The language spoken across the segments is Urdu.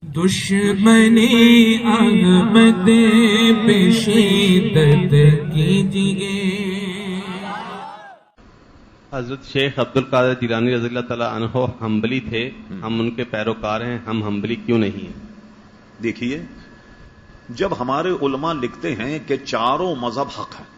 دشمنی احمد پہ شدت کیجئے۔ حضرت شیخ عبد القادر جیلانی رضی اللہ تعالیٰ عنہ حنبلی تھے، ہم ان کے پیروکار ہیں، ہم حنبلی کیوں نہیں ہیں؟ دیکھیے، جب ہمارے علماء لکھتے ہیں کہ چاروں مذہب حق ہیں،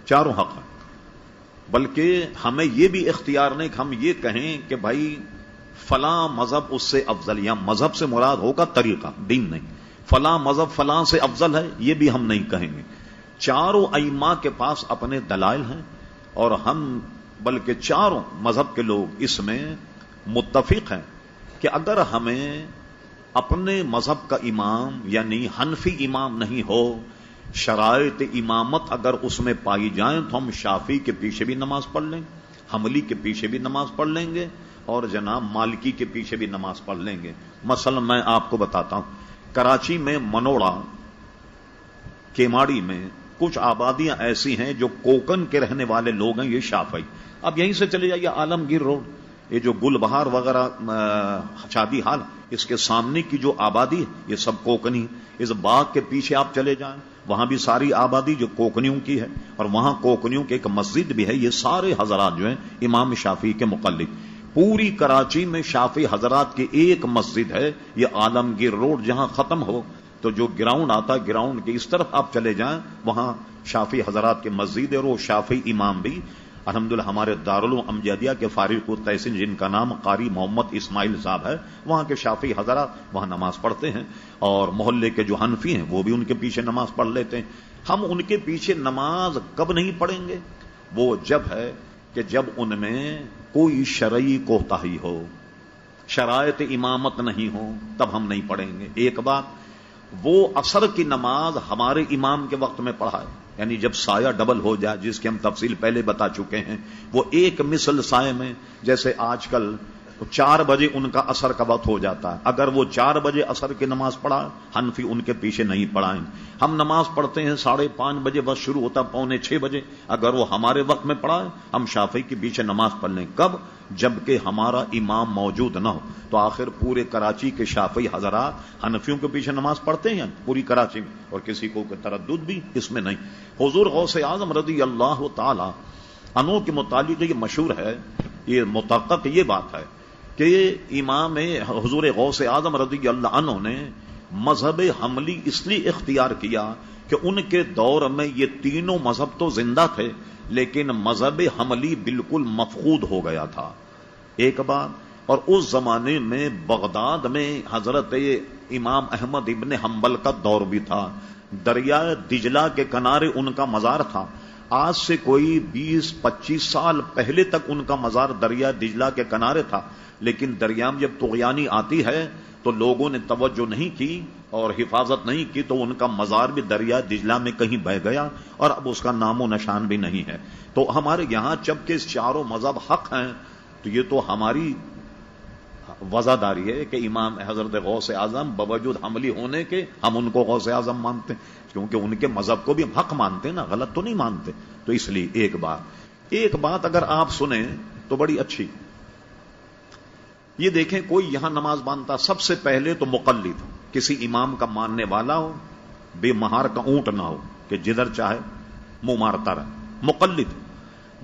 چاروں حق ہیں، بلکہ ہمیں یہ بھی اختیار نہیں کہ ہم یہ کہیں کہ بھائی فلاں مذہب اس سے افضل، یا مذہب سے مراد ہوگا طریقہ، دین نہیں، فلاں مذہب فلاں سے افضل ہے، یہ بھی ہم نہیں کہیں گے۔ چاروں ائمہ کے پاس اپنے دلائل ہیں، اور ہم بلکہ چاروں مذہب کے لوگ اس میں متفق ہیں کہ اگر ہمیں اپنے مذہب کا امام یعنی حنفی امام نہیں ہو، شرائط امامت اگر اس میں پائی جائیں تو ہم شافعی کے پیچھے بھی نماز پڑھ لیں گے، حنبلی کے پیچھے بھی نماز پڑھ لیں گے، اور جناب مالکی کے پیچھے بھی نماز پڑھ لیں گے۔ مثلا میں آپ کو بتاتا ہوں، کراچی میں منوڑا، کیماڑی میں کچھ آبادیاں ایسی ہیں جو کوکن کے رہنے والے لوگ ہیں، یہ شافعی۔ اب یہیں سے چلے جائیے عالمگیر روڈ، یہ جو گل بہار وغیرہ شادی حال، اس کے سامنے کی جو آبادی ہے یہ سب کوکنی۔ اس باغ کے پیچھے آپ چلے جائیں، وہاں بھی ساری آبادی جو کوکنیوں کی ہے، اور وہاں کوکنیوں کی ایک مسجد بھی ہے۔ یہ سارے حضرات جو ہیں امام شافعی کے مقلد۔ پوری کراچی میں شافعی حضرات کی ایک مسجد ہے، یہ عالمگیر روڈ جہاں ختم ہو تو جو گراؤنڈ آتا ہے، گراؤنڈ کے اس طرف آپ چلے جائیں، وہاں شافعی حضرات کے مسجد ہے، اور وہ شافعی امام بھی الحمدللہ ہمارے دارالعلوم امجدیہ کے فارغ التحصیل جن کا نام قاری محمد اسماعیل صاحب ہے، وہاں کے شافعی حضرات وہاں نماز پڑھتے ہیں، اور محلے کے جو حنفی ہیں وہ بھی ان کے پیچھے نماز پڑھ لیتے ہیں۔ ہم ان کے پیچھے نماز کب نہیں پڑھیں گے؟ وہ جب ہے کہ جب ان میں کوئی شرعی کوتاہی ہو، شرائط امامت نہیں ہو، تب ہم نہیں پڑھیں گے۔ ایک بات، وہ عصر کی نماز ہمارے امام کے وقت میں پڑھائے، یعنی جب سایہ ڈبل ہو جائے، جس کی ہم تفصیل پہلے بتا چکے ہیں، وہ ایک مثل سائے میں، جیسے آج کل 4 بجے ان کا عصر کا وقت ہو جاتا ہے، اگر وہ 4 بجے عصر کی نماز پڑھا، حنفی ان کے پیچھے نہیں پڑھائیں۔ ہم نماز پڑھتے ہیں 5:30 بجے، وقت شروع ہوتا 5:45 بجے، اگر وہ ہمارے وقت میں پڑھائے، ہم شافعی کے پیچھے نماز پڑھ لیں۔ کب؟ جبکہ ہمارا امام موجود نہ ہو۔ تو آخر پورے کراچی کے شافعی حضرات حنفیوں کے پیچھے نماز پڑھتے ہیں پوری کراچی میں، اور کسی کو تردد بھی اس میں نہیں۔ حضور غوث اعظم رضی اللہ تعالی عنہ کے متعلق یہ مشہور ہے، یہ متحقق یہ بات ہے کہ امام حضور غوث اعظم رضی اللہ عنہ نے مذہب حنبلی اس لیے اختیار کیا کہ ان کے دور میں یہ تینوں مذہب تو زندہ تھے، لیکن مذہب حنبلی بالکل مفقود ہو گیا تھا، ایک بات۔ اور اس زمانے میں بغداد میں حضرت امام احمد ابن حنبل کا دور بھی تھا، دریائے دجلہ کے کنارے ان کا مزار تھا۔ آج سے کوئی 20-25 سال پہلے تک ان کا مزار دریائے دجلہ کے کنارے تھا، لیکن دریا میں جب طغیانی آتی ہے تو لوگوں نے توجہ نہیں کی اور حفاظت نہیں کی، تو ان کا مزار بھی دریائے دجلہ میں کہیں بہہ گیا، اور اب اس کا نام و نشان بھی نہیں ہے۔ تو ہمارے یہاں جبکہ چاروں مذہب حق ہیں، تو یہ تو ہماری وزاداری ہے کہ امام حضرت غوث اعظم باوجود حنبلی ہونے کے ہم ان کو غوث اعظم مانتے ہیں، کیونکہ ان کے مذہب کو بھی ہم حق مانتے ہیں نا، غلط تو نہیں مانتے۔ تو اس لیے ایک بات اگر آپ سنیں تو بڑی اچھی، یہ دیکھیں کوئی یہاں نماز باندھتا، سب سے پہلے تو مقلد، کسی امام کا ماننے والا ہو، بے مہار کا اونٹ نہ ہو کہ جدھر چاہے منہ مارتا رہے، مقلد۔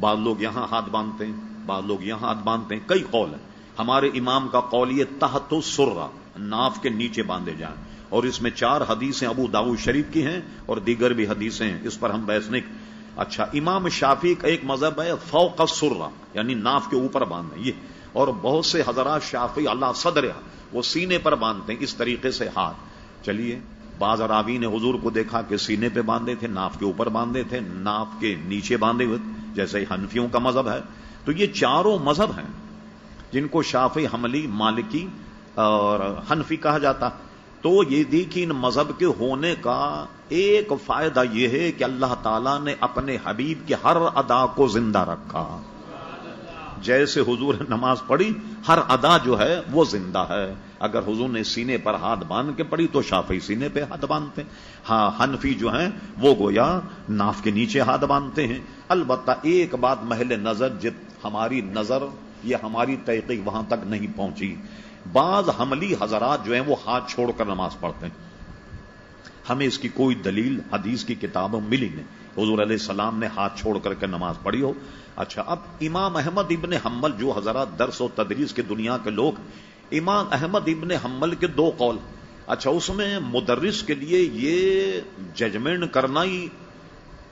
بعض لوگ یہاں ہاتھ باندھتے ہیں، بعض لوگ یہاں ہاتھ باندھتے ہیں، کئی قول ہیں۔ ہمارے امام کا قول یہ تحت السرہ، ناف کے نیچے باندھے جائیں، اور اس میں 4 حدیثیں ابو داؤد شریف کی ہیں اور دیگر بھی حدیثیں ہیں، اس پر ہم بحث نہیں۔ اچھا، امام شافعی کا ایک مذہب ہے فوق السرہ، یعنی ناف کے اوپر باندھیں، یہ، اور بہت سے حضرات شافعی اللہ صدر وہ سینے پر باندھتے ہیں اس طریقے سے ہاتھ۔ چلیے، بعض راوی نے حضور کو دیکھا کہ سینے پہ باندھے تھے، ناف کے اوپر باندھے تھے، ناف کے نیچے باندھے ہوئے، جیسے حنفیوں کا مذہب ہے۔ تو یہ چاروں مذہب ہیں جن کو شافعی، حنبلی، مالکی اور حنفی کہا جاتا۔ تو یہ دیکھیں، ان مذہب کے ہونے کا ایک فائدہ یہ ہے کہ اللہ تعالیٰ نے اپنے حبیب کے ہر ادا کو زندہ رکھا۔ جیسے حضور نے نماز پڑھی، ہر ادا جو ہے وہ زندہ ہے۔ اگر حضور نے سینے پر ہاتھ باندھ کے پڑھی تو شافعی سینے پہ ہاتھ باندھتے ہیں، ہاں حنفی جو ہیں وہ گویا ناف کے نیچے ہاتھ باندھتے ہیں۔ البتہ ایک بات محل نظر، جب ہماری نظر یا ہماری تحقیق وہاں تک نہیں پہنچی، بعض حملی حضرات جو ہیں وہ ہاتھ چھوڑ کر نماز پڑھتے ہیں. ہمیں اس کی کوئی دلیل حدیث کی کتابوں ملی نہیں حضور علیہ السلام نے ہاتھ چھوڑ کر کے نماز پڑھی ہو. اچھا، اب امام احمد ابن حنبل جو حضرات درس و تدریس کی دنیا کے لوگ، امام احمد ابن حنبل کے دو قول. اچھا، اس میں مدرس کے لیے یہ ججمنٹ کرنا ہی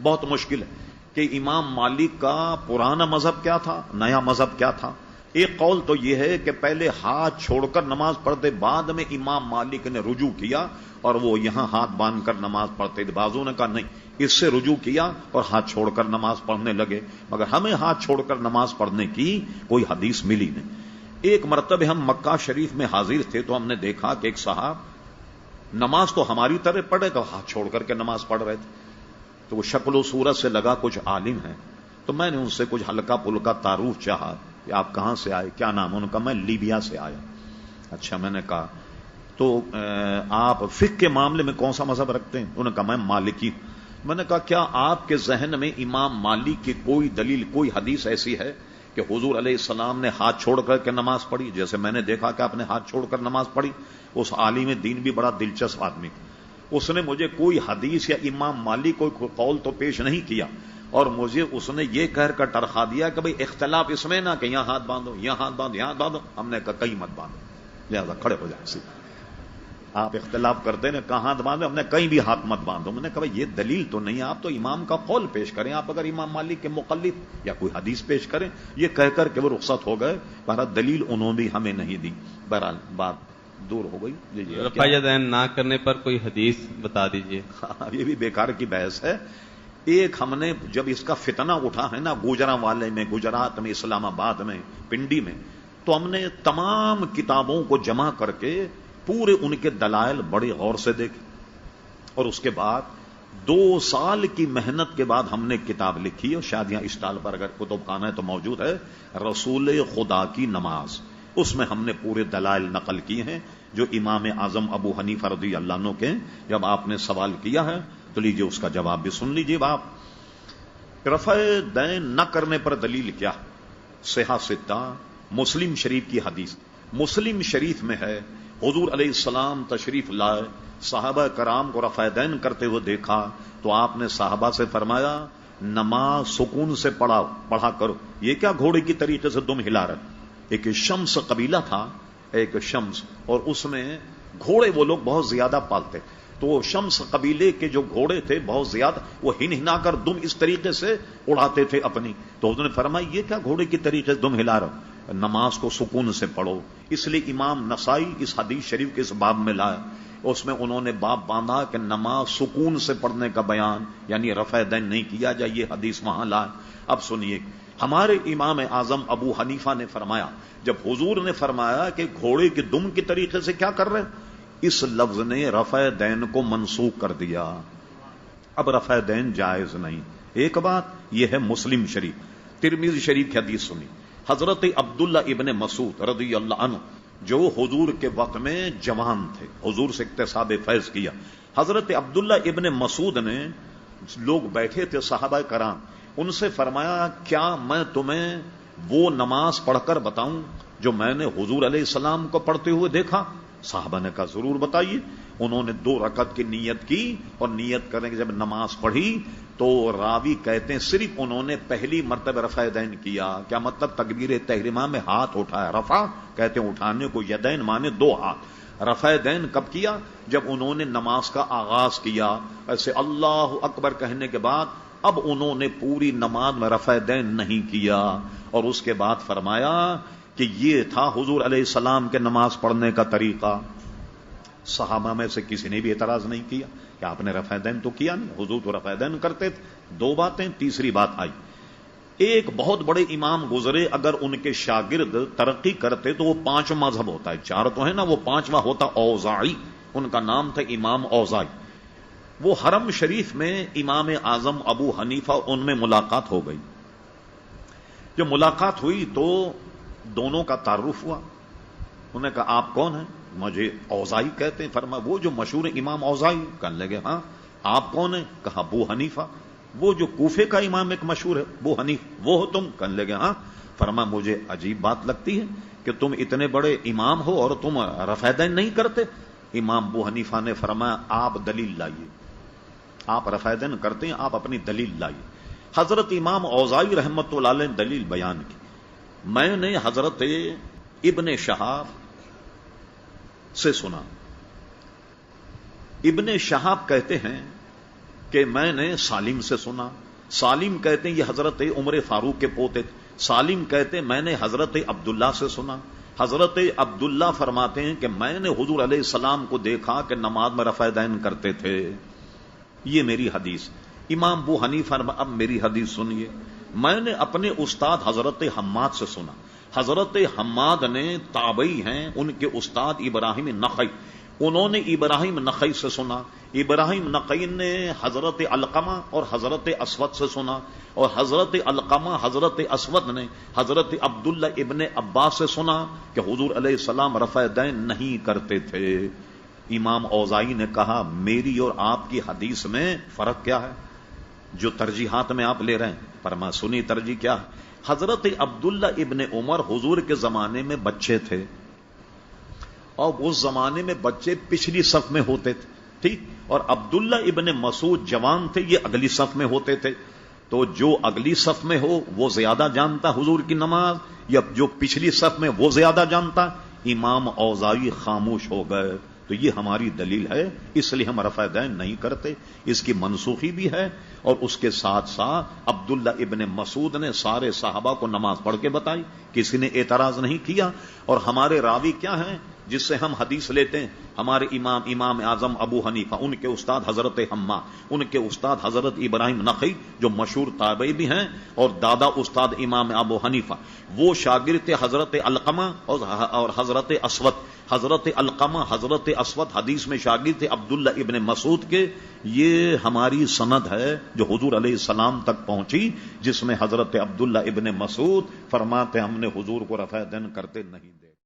بہت مشکل ہے کہ امام مالک کا پرانا مذہب کیا تھا، نیا مذہب کیا تھا. ایک قول تو یہ ہے کہ پہلے ہاتھ چھوڑ کر نماز پڑھتے، بعد میں امام مالک نے رجوع کیا اور وہ یہاں ہاتھ باندھ کر نماز پڑھتے. بازوں نے کہا نہیں، اس سے رجوع کیا اور ہاتھ چھوڑ کر نماز پڑھنے لگے. مگر ہمیں ہاتھ چھوڑ کر نماز پڑھنے کی کوئی حدیث ملی نہیں. ایک مرتبہ ہم مکہ شریف میں حاضر تھے تو ہم نے دیکھا کہ ایک صاحب نماز تو ہماری طرح پڑھے تو ہاتھ چھوڑ کر کے نماز پڑھ رہے تھے. تو وہ شکل و صورت سے لگا کچھ عالم ہے، تو میں نے ان سے کچھ ہلکا پلکا تعارف چاہا کہ آپ کہاں سے آئے، کیا نام؟ انہوں نے کہا میں لیبیا سے آیا. اچھا، میں نے کہا تو آپ فقہ کے معاملے میں کون سا مذہب رکھتے ہیں؟ انہوں نے کہا میں مالکی ہوں. میں نے کہا کیا آپ کے ذہن میں امام مالک کی کوئی دلیل، کوئی حدیث ایسی ہے کہ حضور علیہ السلام نے ہاتھ چھوڑ کر کے نماز پڑھی؟ جیسے میں نے دیکھا کہ آپ نے ہاتھ چھوڑ کر نماز پڑھی. اس عالم دین بھی بڑا دلچسپ آدمی، اس نے مجھے کوئی حدیث یا امام مالک کوئی قول تو پیش نہیں کیا، اور مجھے اس نے یہ کہہ کر ٹرخا دیا کہ بھئی اختلاف اس میں نہ کہ یہاں ہاتھ باندھو، یہاں ہاتھ باندھو، یہاں باندھو. ہم نے کہا کہیں مت باندھو، لہٰذا کھڑے ہو جائیں. آپ اختلاف کرتے نا کہاں ہاتھ باندھو، ہم نے کہیں بھی ہاتھ مت باندھو. میں نے کہا یہ دلیل تو نہیں، آپ تو امام کا قول پیش کریں، آپ اگر امام مالک کے مقلد یا کوئی حدیث پیش کریں. یہ کہہ کر کہ وہ رخصت ہو گئے. بہرحال دلیل انہوں بھی ہمیں نہیں دی. بہرحال بات دور ہو گئی. رفع یدین نہ کرنے پر کوئی حدیث بتا دیجئے. یہ بھی بیکار کی بحث ہے. ایک ہم نے جب اس کا فتنہ اٹھا ہے نا گوجرا والے میں، گجرات میں، اسلام آباد میں، پنڈی میں، تو ہم نے تمام کتابوں کو جمع کر کے پورے ان کے دلائل بڑے غور سے دیکھے، اور اس کے بعد 2 سال کی محنت کے بعد ہم نے کتاب لکھی، اور شاید یہاں اسٹال پر اگر کتب خانہ ہے تو موجود ہے، رسول خدا کی نماز. اس میں ہم نے پورے دلائل نقل کیے ہیں جو امام اعظم ابو حنیفہ رضی اللہ عنہ کے. جب آپ نے سوال کیا ہے تو لیجئے اس کا جواب بھی سن لیجئے. آپ رفع دین نہ کرنے پر دلیل کیا؟ صحیح ستہ مسلم شریف کی حدیث. مسلم شریف میں ہے حضور علیہ السلام تشریف لائے، صحابہ کرام کو رفع دین کرتے ہوئے دیکھا تو آپ نے صحابہ سے فرمایا نماز سکون سے پڑھا کرو. یہ کیا گھوڑے کی طریقے سے دم ہلا رہے؟ ایک شمس قبیلہ تھا، ایک شمس، اور اس میں گھوڑے وہ لوگ بہت زیادہ پالتے. تو شمس قبیلے کے جو گھوڑے تھے بہت زیادہ، وہ ہنا کر دم اس طریقے سے اڑاتے تھے اپنی. تو انہوں نے فرمایا یہ کیا گھوڑے کی طریقے سے دم ہلا رہا؟ نماز کو سکون سے پڑھو. اس لیے امام نسائی اس حدیث شریف کے اس باب میں لایا. اس میں انہوں نے باب باندھا کہ نماز سکون سے پڑھنے کا بیان، یعنی رفع دین نہیں کیا جائے، یہ حدیث وہاں لائے. اب سنیے، ہمارے امام اعظم ابو حنیفہ نے فرمایا، جب حضور نے فرمایا کہ گھوڑے کے دم کی طریقے سے کیا کر رہے ہیں، اس لفظ نے رفع دین کو منسوخ کر دیا. اب رفع دین جائز نہیں. ایک بات یہ ہے مسلم شریف. ترمذی شریف کی حدیث سنی، حضرت عبداللہ ابن مسعود رضی اللہ عنہ جو حضور کے وقت میں جوان تھے، حضور سے اکتساب فیض کیا. حضرت عبداللہ ابن مسعود نے، لوگ بیٹھے تھے صحابہ کرام، ان سے فرمایا کیا میں تمہیں وہ نماز پڑھ کر بتاؤں جو میں نے حضور علیہ السلام کو پڑھتے ہوئے دیکھا؟ صحابہ نے کہا ضرور بتائیے. انہوں نے 2 رکعت کی نیت کی، اور نیت کرنے کے جب نماز پڑھی تو راوی کہتے ہیں صرف انہوں نے پہلی مرتبہ رفع دین کیا. کیا مطلب؟ تکبیر تحریمہ میں ہاتھ اٹھایا. رفع کہتے ہیں اٹھانے کو، یدین مانے 2 ہاتھ. رفع دین کب کیا؟ جب انہوں نے نماز کا آغاز کیا، ایسے اللہ اکبر کہنے کے بعد اب انہوں نے پوری نماز میں رفع دین نہیں کیا. اور اس کے بعد فرمایا کہ یہ تھا حضور علیہ السلام کے نماز پڑھنے کا طریقہ. صحابہ میں سے کسی نے بھی اعتراض نہیں کیا کہ آپ نے رفع دین تو کیا نہیں، حضور تو رفع دین کرتے تھے. 2 باتیں. تیسری بات آئی، ایک بہت بڑے امام گزرے، اگر ان کے شاگرد ترقی کرتے تو وہ 5 مذہب ہوتا ہے. 4 تو ہے نا، وہ 5واں ہوتا اوزاعی. ان کا نام تھا امام اوزاعی. وہ حرم شریف میں امام اعظم ابو حنیفہ ان میں ملاقات ہو گئی. جب ملاقات ہوئی تو دونوں کا تعارف ہوا. انہوں نے کہا آپ کون ہیں؟ مجھے اوزاعی کہتے ہیں. فرمایا وہ جو مشہور امام اوزاعی؟ کہنے لگے ہاں. آپ کون ہیں؟ کہا ابو حنیفہ. وہ جو کوفے کا امام ایک مشہور ہے ابو حنیف، وہ ہو تم؟ کہنے لگے ہاں۔ فرما مجھے عجیب بات لگتی ہے کہ تم اتنے بڑے امام ہو اور تم رفع دین نہیں کرتے۔ امام ابو حنیفہ نے فرمایا آپ دلیل لائیے، آپ رفع دین کرتے ہیں، آپ اپنی دلیل لائیے۔ حضرت امام اوزاعی رحمۃ اللہ علیہ نے دلیل بیان کی، میں نے حضرت ابن شہاب سے سنا، ابن شہاب کہتے ہیں کہ میں نے سالم سے سنا، سالم کہتے ہیں یہ حضرت عمر فاروق کے پوتے تھے، سالم کہتے ہیں میں نے حضرت عبداللہ سے سنا، حضرت عبداللہ فرماتے ہیں کہ میں نے حضور علیہ السلام کو دیکھا کہ نماز میں رفع دین کرتے تھے۔ یہ میری حدیث۔ امام ابو حنیفہ اب میری حدیث سنیے، میں نے اپنے استاد حضرت حماد سے سنا، حضرت حماد نے تابعی ہیں، ان کے استاد ابراہیم نخعی، انہوں نے ابراہیم نخعی سے سنا، ابراہیم نخعی نے حضرت علقمہ اور حضرت اسود سے سنا، اور حضرت علقمہ حضرت اسود نے حضرت عبداللہ ابن عباس سے سنا کہ حضور علیہ السلام رفع دین نہیں کرتے تھے۔ امام اوزاعی نے کہا میری اور آپ کی حدیث میں فرق کیا ہے جو ترجیحات میں آپ لے رہے ہیں؟ فرما سنی ترجیح کیا ہے؟ حضرت عبداللہ ابن عمر حضور کے زمانے میں بچے تھے، اور اس زمانے میں بچے پچھلی صف میں ہوتے تھے، ٹھیک، اور عبداللہ ابن مسعود جوان تھے، یہ اگلی صف میں ہوتے تھے، تو جو اگلی صف میں ہو وہ زیادہ جانتا حضور کی نماز، یا جو پچھلی صف میں وہ زیادہ جانتا؟ امام اوزاعی خاموش ہو گئے۔ تو یہ ہماری دلیل ہے، اس لیے ہم رفع دین نہیں کرتے، اس کی منسوخی بھی ہے، اور اس کے ساتھ ساتھ عبداللہ ابن مسعود نے سارے صحابہ کو نماز پڑھ کے بتائی، کسی نے اعتراض نہیں کیا۔ اور ہمارے راوی کیا ہیں جس سے ہم حدیث لیتے ہیں؟ ہمارے امام اعظم ابو حنیفہ، ان کے استاد حضرت حماد، ان کے استاد حضرت ابراہیم نخعی جو مشہور تابعی بھی ہیں، اور دادا استاد امام ابو حنیفہ وہ شاگرد تھے حضرت علقمہ اور حضرت اسود، حضرت علقمہ حضرت اسود حدیث میں شاگرد تھے عبداللہ ابن مسعود کے۔ یہ ہماری سند ہے جو حضور علیہ السلام تک پہنچی، جس میں حضرت عبداللہ ابن مسعود فرماتے ہم نے حضور کو رفع دین کرتے نہیں دے